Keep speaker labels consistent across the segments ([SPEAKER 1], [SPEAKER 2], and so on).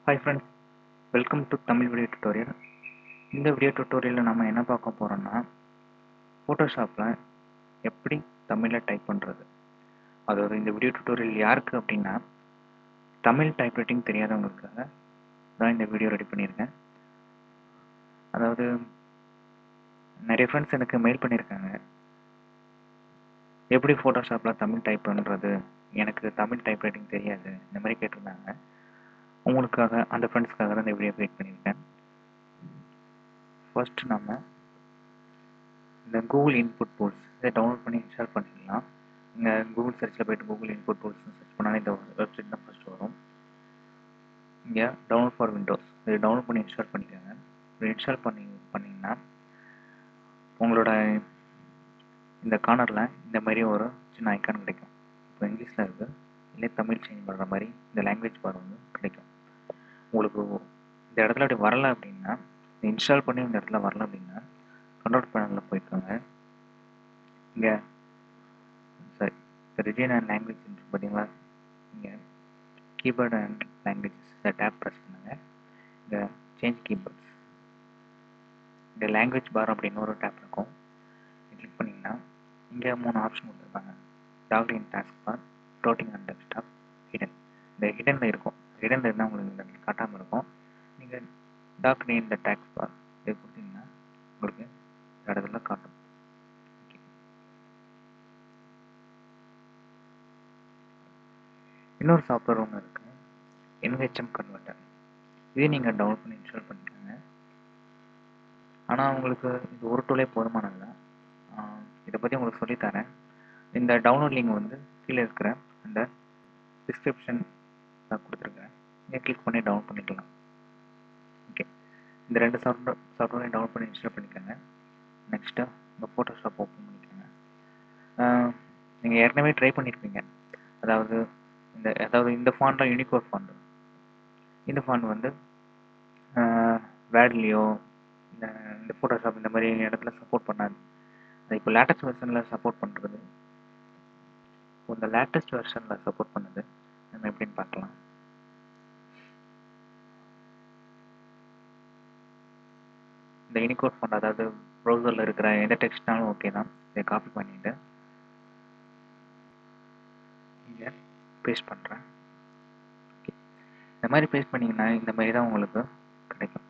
[SPEAKER 1] Hi friends, welcome to Tamil video tutorial. இந்த video டுட்டோரியலில் நம்ம என்ன பார்க்க போகிறோம்னா ஃபோட்டோஷாப்பில் எப்படி தமிழில் டைப் பண்ணுறது. அதாவது இந்த வீடியோ டுட்டோரியல் யாருக்கு அப்படின்னா தமிழ் டைப்ரைட்டிங் தெரியாதவங்களுக்காக தான் இந்த வீடியோ ரெடி பண்ணியிருக்கேன். அதாவது நிறைய ஃப்ரெண்ட்ஸ் எனக்கு மெயில் பண்ணியிருக்காங்க, எப்படி ஃபோட்டோஷாப்பில் தமிழ் டைப் பண்ணுறது, எனக்கு தமிழ் டைப்ரைட்டிங் தெரியாது, இந்த மாதிரி கேட்டிருந்தாங்க. உங்களுக்காக அந்த ஃப்ரெண்ட்ஸ்க்காக தான் இந்த வீடியோ கிரியேட் பண்ணியிருக்கேன். ஃபர்ஸ்ட் நம்ம இந்த கூகுள் இன்புட் டூல்ஸ் இதை டவுன்லோட் பண்ணி இன்ஸ்டால் பண்ணிக்கலாம். இங்கே கூகுள் சர்ச்சில் போய்ட்டு கூகுள் இன்புட் டூல்ஸ்னு சர்ச் பண்ணாலே இந்த வெப்சைட் தான் ஃபஸ்ட் வரும். இங்கே டவுன்லோட் ஃபார் விண்டோஸ் இதை டவுன்லோட் பண்ணி இன்ஸ்டால் பண்ணிக்கோங்க. இதை இன்ஸ்டால் பண்ணிங்கன்னா உங்களோட இந்த கார்னரில் இந்த மாதிரி ஒரு சின்ன ஐக்கான் கிடைக்கும். இப்போ இங்கிலீஷில் இருக்குது, இல்லை தமிழ் சேஞ்ச் பண்ணுற மாதிரி இந்த லாங்குவேஜ் பார் வந்து கிடைக்கும். உங்களுக்கு இந்த இடத்துல அப்படி வரலை அப்படின்னா, இன்ஸ்டால் பண்ணி இந்த இடத்துல வரல அப்படின்னா கண்ட்ரோல் பேனலில் போய்க்கோங்க. இங்கே சாரி ரிஜியன் அண்ட் லாங்குவேஜ் பார்த்தீங்களா, இங்கே கீபோர்டு அண்ட் லாங்குவேஜஸ் இந்த டேப் ப்ரெஸ் பண்ணுங்கள். இங்கே சேஞ்ச் கீபோர்ட்ஸ் இந்த லாங்குவேஜ் பார் அப்படின்னு ஒரு டேப் இருக்கும். கிளிக் பண்ணிங்கன்னா இங்கே 3 ஆப்ஷன் கொடுத்துருப்பாங்க. Docked in taskbar, floating and desktop, hidden. இந்த ஹிடனில் இருக்கும். ஹிடனில் இருந்தால் உங்களுக்கு இந்த இடத்துல காட்டாமல் இருக்கும். நீங்கள் டாக்ட் இன் இந்த டாஸ்க் பார் இதை கொடுத்தீங்கன்னா உங்களுக்கு இந்த இடத்துல காட்டும். இன்னொரு சாஃப்ட்வேர் ஒன்று இருக்குது, NHM கன்வெர்ட்டர். இதே நீங்கள் டவுன்லோட் பண்ணி இன்ஸ்டால் பண்ணிக்கோங்க. ஆனால் உங்களுக்கு இது ஒரு டூலே போதுமானதில்லை. இதை பற்றி உங்களுக்கு சொல்லித்தரேன். இந்த டவுன்லோட் லிங்க் வந்து கீழே இருக்கிற அந்த டிஸ்கிரிப்ஷன் நான் கொடுத்துருக்கேன். நீங்கள் கிளிக் பண்ணி டவுன்லோட் பண்ணிக்கலாம். ஓகே, இந்த 2 சாஃப்ட்வேரையும் டவுன்லோட் பண்ணி இன்ஸ்டால் பண்ணிக்கோங்க. நெக்ஸ்ட்டு உங்கள் ஃபோட்டோஷாப் ஓப்பன் பண்ணிக்கோங்க. நீங்கள் ஏற்கனவே ட்ரை பண்ணியிருப்பீங்க. அதாவது இந்த ஃபாண்ட் யூனிகோட் ஃபாண்ட். இந்த ஃபாண்ட் வந்து வேர்ட்லேயோ இந்த ஃபோட்டோஷாப் இந்த மாதிரி இடத்துல சப்போர்ட் பண்ணாது. அது இப்போ லேட்டஸ்ட் வெர்ஷனில் சப்போர்ட் பண்ணுறது. இந்த லேட்டஸ்ட் வெர்ஷனில் சப்போர்ட் பண்ணுது, நம்ம எப்படின்னு பார்க்கலாம். இந்த யூனிகோட் ஃபாண்ட், அதாவது ப்ரௌசரில் இருக்கிற எந்த டெக்ஸ்ட்னாலும் ஓகே தான். இதை காப்பி பண்ணிவிட்டு இங்கே பேஸ்ட் பண்ணுறேன். இந்த மாதிரி பேஸ்ட் பண்ணிங்கன்னா இந்த மாதிரி தான் உங்களுக்கு கிடைக்கும்.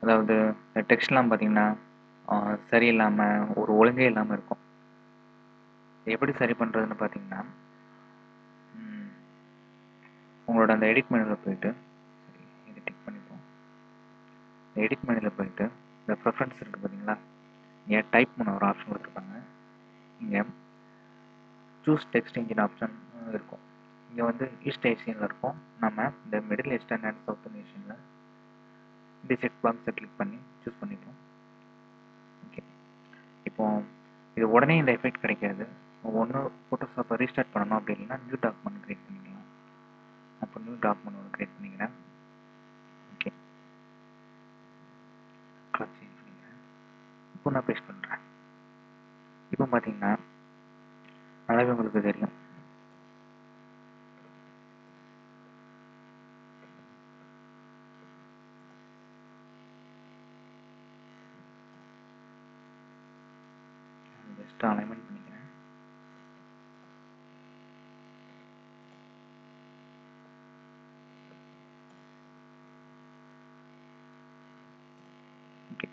[SPEAKER 1] அதாவது டெக்ஸ்ட்லாம் பார்த்தீங்கன்னா சரியில்லாமல் ஒரு ஒழுங்கே இல்லாமல் இருக்கும். எப்படி சரி பண்ணுறதுன்னு பார்த்தீங்கன்னா, உங்களோட அந்த எடிட் மெனுவில் போயிட்டு இதை டிக் பண்ணிப்போம். எடிட் மெனுவில் போயிட்டு இந்த ப்ரெஃபரன்ஸ் இருக்குது பார்த்தீங்களா, இங்கே டைப் பண்ண ஒரு ஆப்ஷன் கொடுத்துருப்பாங்க. இங்கே சூஸ் டெக்ஸ்ட் இன்ஜின் ஆப்ஷன் இருக்கும். இங்கே வந்து ஈஸ்ட் ஏஷியனில் இருக்கும். நம்ம இந்த மிடில் ஈஸ்டர்ன் அண்ட் சவுத் ஏஷியனில் இந்த செக் பாக்ஸை கிளிக் பண்ணி சூஸ் பண்ணிப்போம். ஓகே, இப்போ இது உடனே இந்த எஃபெக்ட் கிடைக்காது. ஒன்று ஃபோட்டோஷாப்பை ரீஸ்டார்ட் பண்ணணும், அப்படி இல்லைன்னா நியூ டாக்குமெண்ட் க்ரியேட் பண்ணிக்கலாம். அப்போ நியூ டாக்குமெண்ட் ஒன்று க்ரியேட் பண்ணிக்கிறேன். ஓகே, கலர் சேஞ்ச் பண்ணிக்கிறேன். இப்போ நான் பேஸ்ட் பண்ணுறேன். இப்போ பார்த்தீங்கன்னா நல்லாவே உங்களுக்கு தெரியும். ஜஸ்ட் அலைன்மெண்ட் பண்ணிக்கிறேன். ஓகே,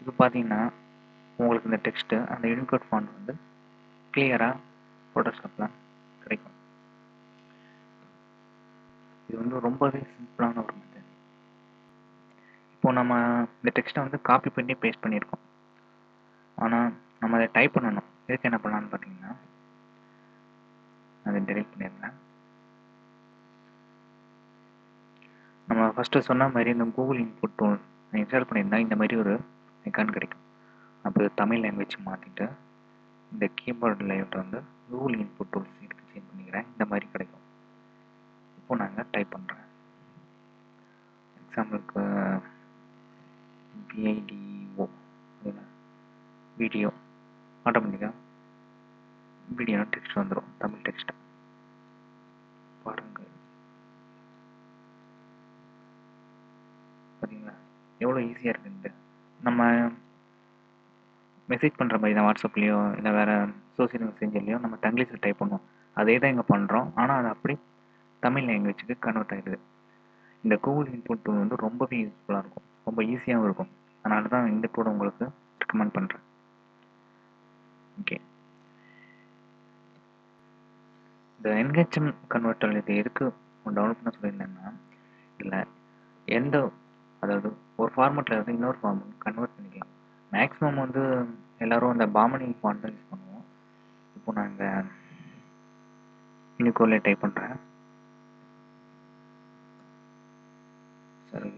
[SPEAKER 1] இப்போ பார்த்தீங்கன்னா உங்களுக்கு இந்த டெக்ஸ்ட்டு அந்த யூனிகோட் ஃபாண்ட் வந்து கிளியராக ஃபோட்டோஷாப்பில் கிடைக்கும். இது வந்து ரொம்பவே சிம்பிளான ஒரு மெத்தட். இப்போ நம்ம இந்த டெக்ஸ்ட்டை வந்து காப்பி பண்ணி பேஸ்ட் பண்ணியிருக்கோம். ஆனால் நம்ம அதை டைப் பண்ணணும். இதுக்கு என்ன பண்ணலான்னு பார்த்தீங்கன்னா, அதை டெலிட் பண்ணிடுறேன். நம்ம ஃபஸ்ட்டு சொன்ன மாதிரி இந்த கூகுள் இன்புட் டூல் இன்ஸ்டால் பண்ணியிருந்தால் இந்த மாதிரி ஒரு ஐக்கான் கிடைக்கும். அப்போ தமிழ் லாங்குவேஜ் மாற்றிட்டு இந்த கீபோர்டு லேஅவுட் வந்து கூகுள் இன்புட் டூல்ஸ் இதுக்கு சேஞ்ச் பண்ணிக்கிறேன். இந்த மாதிரி கிடைக்கும். இப்போ நாங்கள் டைப் பண்ணுறேன். எக்ஸாம்பிளுக்கு VIDO வீடியோ, ஆட்டோமேட்டிக்காக வீடியோ டெக்ஸ்ட் வந்துடும், தமிழ் டெக்ஸ்ட் பாருங்க. பார்த்தீங்களா எவ்வளோ ஈஸியாக இருக்குன்ட்டு. நம்ம மெசேஜ் பண்ணுற மாதிரி தான் வாட்ஸ்அப்லேயோ இல்லை வேறு சோசியல் மெசேஞ்சர்லேயோ நம்ம தங்கிலீஷில் டைப் பண்ணுவோம். அதே தான் இங்கே பண்ணுறோம். ஆனால் அது அப்படி தமிழ் லாங்குவேஜுக்கு கன்வெர்ட் ஆகிடுது. இந்த கூகுள் இன்புட் டூல் வந்து ரொம்பவே யூஸ்ஃபுல்லாக இருக்கும், ரொம்ப ஈஸியாகவும் இருக்கும். அதனால தான் இந்த டூலை உங்களுக்கு ரெக்கமெண்ட் பண்ணுறேன். ஓகே, இந்த என்ஹெச்எம் கன்வெர்ட்டர் இது எதுக்கு டவுன்லோட் பண்ண சொல்லியிருந்தேன்னா, இல்லை எந்த அதாவது ஒரு ஃபார்மெட்டில் இருந்து இன்னொரு ஃபார்மெட் கன்வெர்ட் பண்ணிக்கலாம். மேக்ஸிமம் வந்து எல்லோரும் இந்த பாமணி ஃபாண்ட் தான் யூஸ் பண்ணுவோம். இப்போ நான் இந்த யூனிகோடில் டைப் பண்ணுறேன். சரி,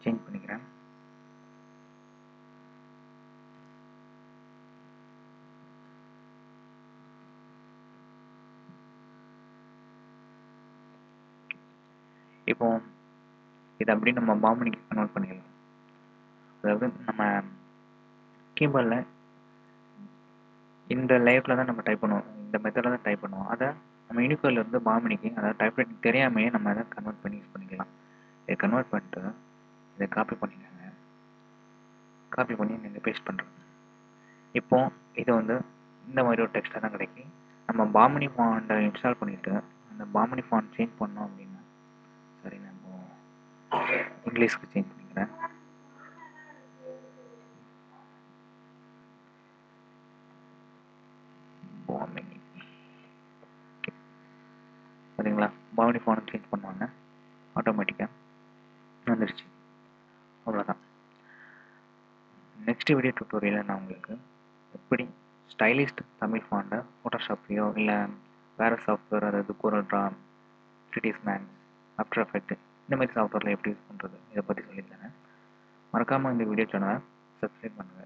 [SPEAKER 1] சேஞ்ச் பண்ணிக்கிறேன். இப்போ இதை அப்படி நம்ம பாமணிக்கு கன்வெர்ட் பண்ணிக்கலாம். அதாவது நம்ம கீபோர்டில் இந்த லேயரில் தான் நம்ம டைப் பண்ணுவோம், இந்த மெத்தடில் தான் டைப் பண்ணுவோம். அதை நம்ம யூனிகோடில் இருந்து பாமணிக்கு, அதாவது டைப்ரைட்டிங் தெரியாமையே நம்ம அதை கன்வெர்ட் பண்ணி யூஸ் பண்ணிக்கலாம். இதை கன்வெர்ட் பண்ணிட்டு இதை காப்பி பண்ணிக்கோங்க. காப்பி பண்ணி நீங்கள் பேஸ்ட் பண்ணுறேன். இப்போ இது வந்து இந்த மாதிரி ஒரு டெக்ஸ்ட்டாக தான் கிடைக்கும். நம்ம பாமினி ஃபாண்ட்டை இன்ஸ்டால் பண்ணிவிட்டு அந்த பாமினி ஃபாண்ட் சேஞ்ச் பண்ணோம் அப்படின்னா, சரி நான் இங்கிலீஷ்க்கு சேஞ்ச் பண்ணிக்கிறேன். பாமினி சரிங்களா, பாமினி ஃபாண்ட் சேஞ்ச் பண்ணுவாங்க, ஆட்டோமேட்டிக்காக வந்துடுச்சு. அவ்வளோதான். நெக்ஸ்ட் வீடியோ டியூட்டோரியலில் நான் உங்களுக்கு எப்படி ஸ்டைலிஷ்ட் தமிழ் ஃபாண்ட்டை ஃபோட்டோஷாப்லேயோ இல்லை வேறு சாஃப்ட்வேர், அதாவது கோரல்ட்ரா, சிட்டிஸ் மேக்ஸ், ஆஃப்டர் எஃபெக்ட் இந்த மாதிரி சாஃப்ட்வேரில் எப்படி யூஸ் பண்ணுறது இதை பற்றி சொல்லித்தரேன். மறக்காமல் இந்த வீடியோ சேனலை சப்ஸ்கிரைப் பண்ணுங்கள்.